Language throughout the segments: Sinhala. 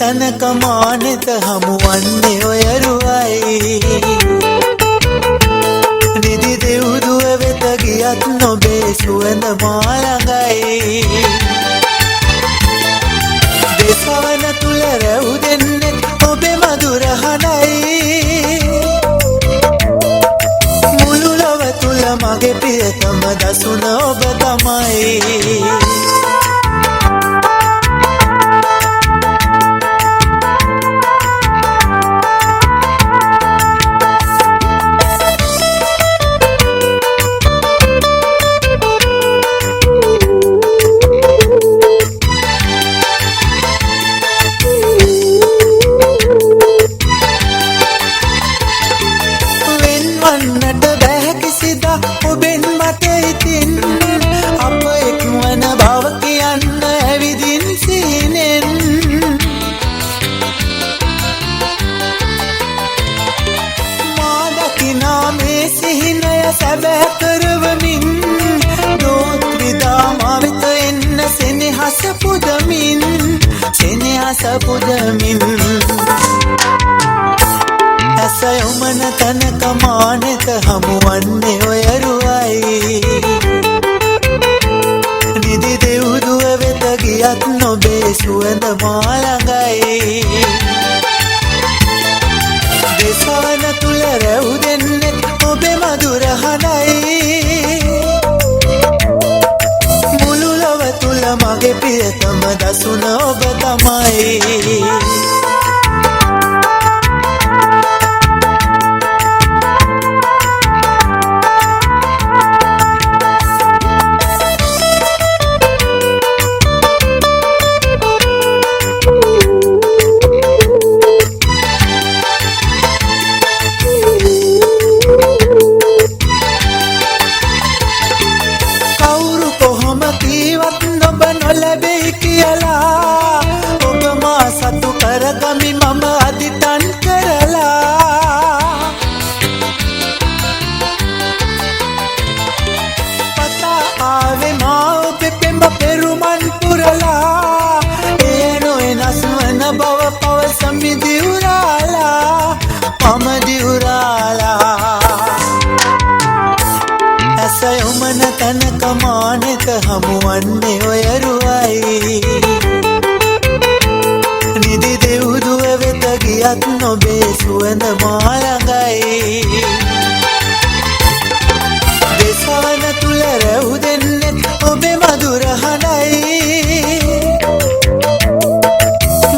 තනක මානෙත හමුවන්නේ ඔය රුවයි නිදි දෙව්දුව වෙත ගියත් නොබේ සුවඳ මා ළඟයි දෙසවන තුල රැව් දෙන්නෙත් ඔබේ මధుර හඬයි මුළු ලොව තුල මගේ ප්‍රියතම දසුන ඔබ තමයි සපුදමින් ඇසයොමන තනක මානෙත හමුවන්නේ ඔය රුවයි නිදි දෙව්දුව වෙත ගියත් නොබේ සුවඳ මා ළඟයි දෙසවන තුල රැව් දෙන්නෙත් ඔබේ මధుර හඬයි මුළු ලොව තුල මගේ ප්‍රියතම දසුන ඔබ තමයි කවුරු කොහොම කීවත් නොබ නොලැබෙයි කියලා ඔබ මා සතු කරගමි මම අදිටන් කරලා පතා ආවේ මා ඔබේ පෙම්බ පෙරුමන් පුරලා ඒ නොවෙනස් වන බව පවසමි දිවුරාලා මම දිවුරාලා ඇසයොමන තනක මානෙත හමුවන්නේ ඔය රුවයි නිදි දෙව්දුව වෙත ගියත් නොබේ සුවඳ මා ළඟයි දෙසවන තුල රැව් දෙන්නෙත් ඔබේ මధుර හඬයි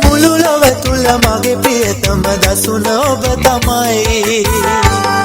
මුළු ලොව තුල මගේ ප්‍රියතම දසුන ඔබ තමයි